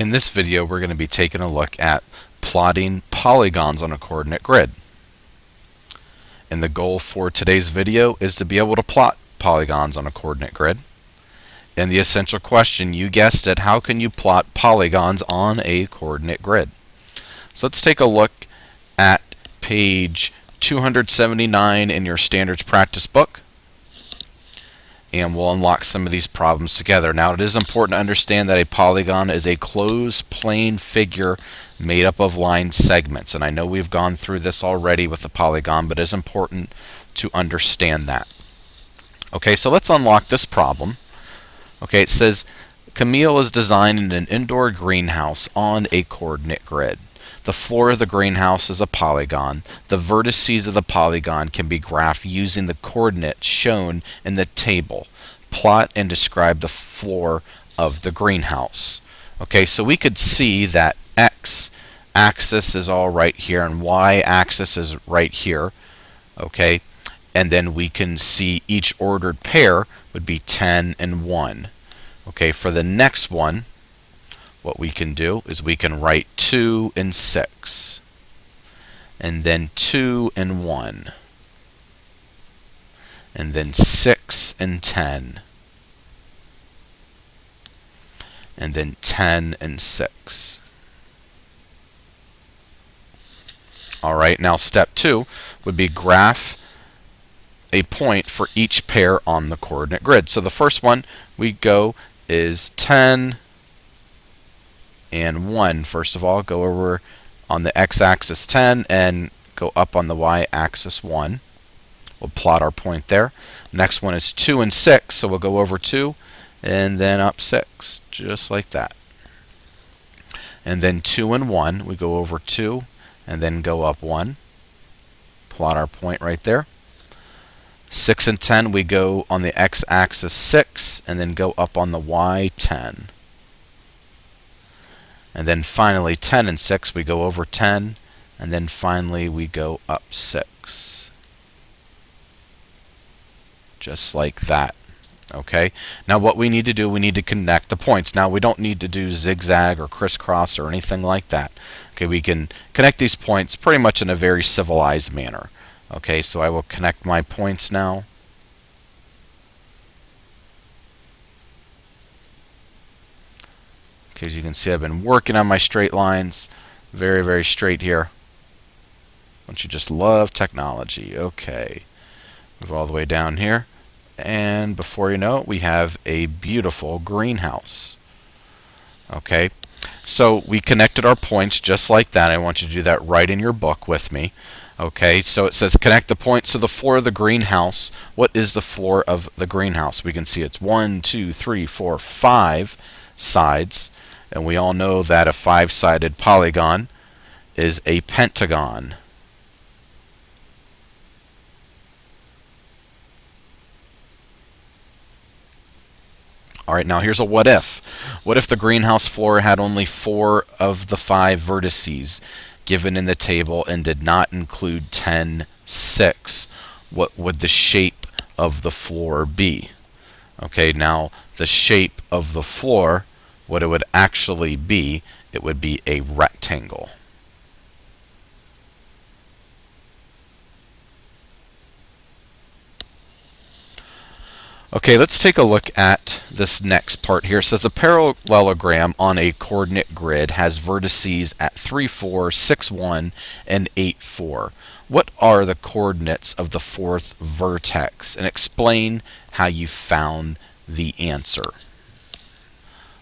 In this video, we're going to be taking a look at plotting polygons on a coordinate grid. And the goal for today's video is to be able to plot polygons on a coordinate grid. And the essential question, you guessed it, how can you plot polygons on a coordinate grid? So let's take a look at page 279 in your standards practice book. And we'll unlock some of these problems together. Now, it is important to understand that a polygon is a closed plane figure made up of line segments. And I know we've gone through this already with the polygon, but it is important to understand that. Okay, so let's unlock this problem. Okay, it says Camille is designing an indoor greenhouse on a coordinate grid. The floor of the greenhouse is a polygon. The vertices of the polygon can be graphed using the coordinates shown in the table. Plot and describe the floor of the greenhouse. Okay, so we could see that x-axis is all right here and y-axis is right here. Okay, and then we can see each ordered pair would be 10 and 1. Okay, for the next one, what we can do is we can write 2 and 6, and then 2 and 1, and then 6 and 10, and then 10 and 6. All right, now step 2 would be graph a point for each pair on the coordinate grid. So the first one we go is 10 and 1. First of all, go over on the x-axis 10 and go up on the y-axis 1. We'll plot our point there. Next one is 2 and 6, so we'll go over 2 and then up 6, just like that. And then 2 and 1, we go over 2 and then go up 1. Plot our point right there. 6 and 10, we go on the x-axis 6 and then go up on the y-10. And then finally 10 and 6, we go over 10, and then finally we go up 6. Just like that. Okay? Now what we need to do, we need to connect the points. Now we don't need to do zigzag or crisscross or anything like that. Okay, we can connect these points pretty much in a very civilized manner. Okay, so I will connect my points now. As you can see, I've been working on my straight lines. Very, very straight here. Don't you just love technology? Okay. Move all the way down here. And before you know it, we have a beautiful greenhouse. Okay. So we connected our points just like that. I want you to do that right in your book with me. Okay, so it says connect the points to the floor of the greenhouse. What is the floor of the greenhouse? We can see it's 1, 2, 3, 4, 5 sides. And we all know that a 5-sided polygon is a pentagon. All right, now here's a what if. What if the greenhouse floor had only 4 of the 5 vertices given in the table and did not include 10, 6? What would the shape of the floor be? Okay, now the shape of the floor, what it would actually be, it would be a rectangle. Okay, let's take a look at this next part here. It says a parallelogram on a coordinate grid has vertices at 3, 4, 6, 1, and 8, 4. What are the coordinates of the 4th vertex? And explain how you found the answer.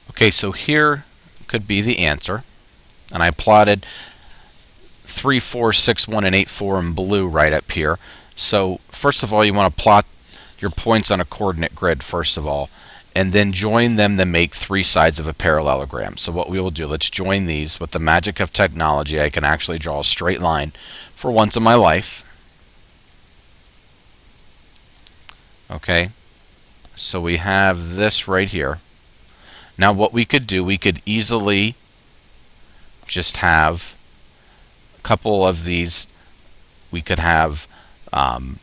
Okay, so here could be the answer. And I plotted 3, 4, 6, 1, and 8, 4 in blue right up here. So first of all, you want to plot your points on a coordinate grid first of all, and then join them to make 3 sides of a parallelogram. So what we will do, let's join these. With the magic of technology, I can actually draw a straight line for once in my life. Okay, so we have this right here. Now what we could do, we could easily just have a couple of these. We could have 1,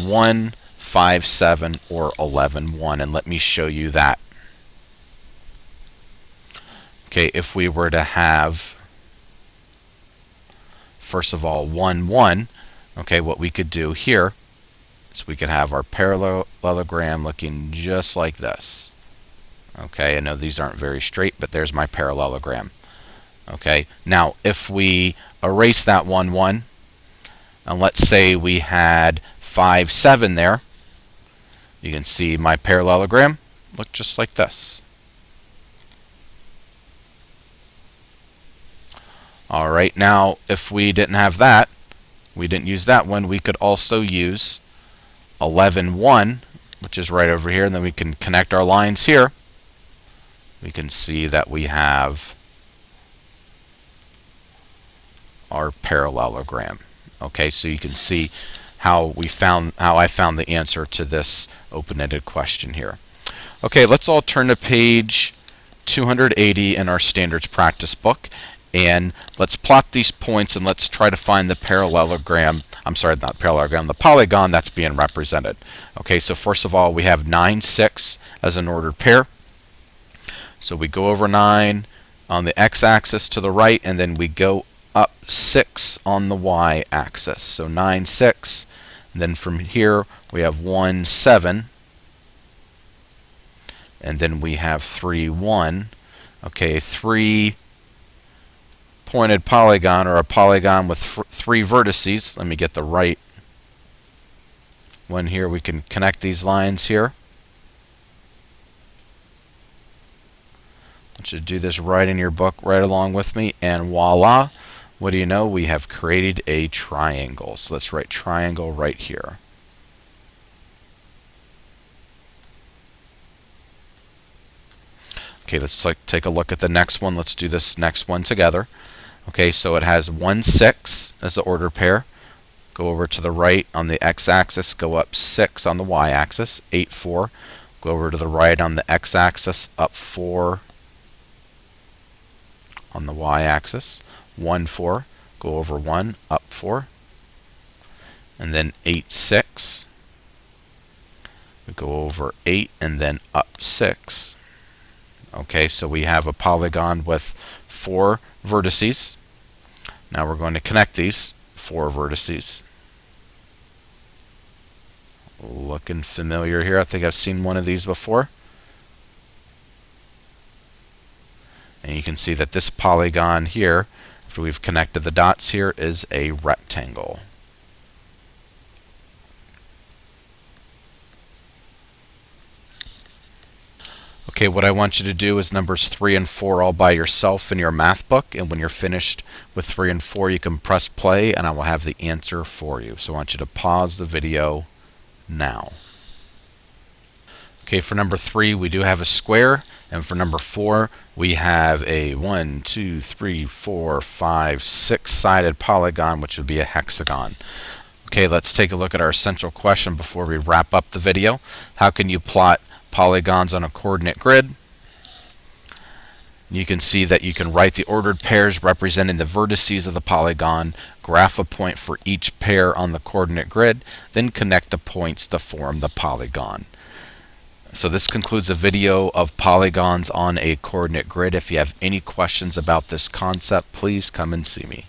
1, 5, 7, or 11, 1, and let me show you that. Okay, if we were to have, first of all, 1, 1, okay, what we could do here is we could have our parallelogram looking just like this. Okay, I know these aren't very straight, but there's my parallelogram. Okay, now if we erase that 1, 1, and let's say we had 5, 7 there, you can see my parallelogram look just like this. All right, now if we didn't have that, we didn't use that one, we could also use 11, 1, which is right over here, and then we can connect our lines here. We can see that we have our parallelogram. Okay, so you can see how I found the answer to this open-ended question here. Okay, let's all turn to page 280 in our standards practice book, and let's plot these points and let's try to find the parallelogram. I'm sorry, not parallelogram, the polygon that's being represented. Okay, so first of all, we have 9, 6 as an ordered pair. So we go over 9 on the x-axis to the right, and then we go up 6 on the y-axis. So 9, 6. And then from here, we have 1, 7. And then we have 3, 1. Okay, 3 pointed polygon, or a polygon with 3 vertices. Let me get the right one here. We can connect these lines here. I want you to do this right in your book, right along with me, and voila, what do you know? We have created a triangle. So let's write triangle right here. Okay, let's take a look at the next one. Let's do this next one together. Okay, so it has 1, 6 as the order pair. Go over to the right on the x-axis, go up 6 on the y-axis, 8, 4. Go over to the right on the x-axis, up 4 on the y-axis, 1, 4. Go over 1, up 4. And then 8, 6. We go over 8 and then up 6. Okay, so we have a polygon with 4 vertices. Now we're going to connect these 4 vertices. Looking familiar here. I think I've seen one of these before. And you can see that this polygon here, after we've connected the dots here, is a rectangle. Okay, what I want you to do is numbers 3 and 4 all by yourself in your math book, and when you're finished with 3 and 4, you can press play and I will have the answer for you. So I want you to pause the video now. Okay, for number 3, we do have a square, and for number 4, we have a 1, 2, 3, 4, 5, 6-sided polygon, which would be a hexagon. Okay, let's take a look at our essential question before we wrap up the video. How can you plot polygons on a coordinate grid? You can see that you can write the ordered pairs representing the vertices of the polygon, graph a point for each pair on the coordinate grid, then connect the points to form the polygon. So this concludes a video of polygons on a coordinate grid. If you have any questions about this concept, please come and see me.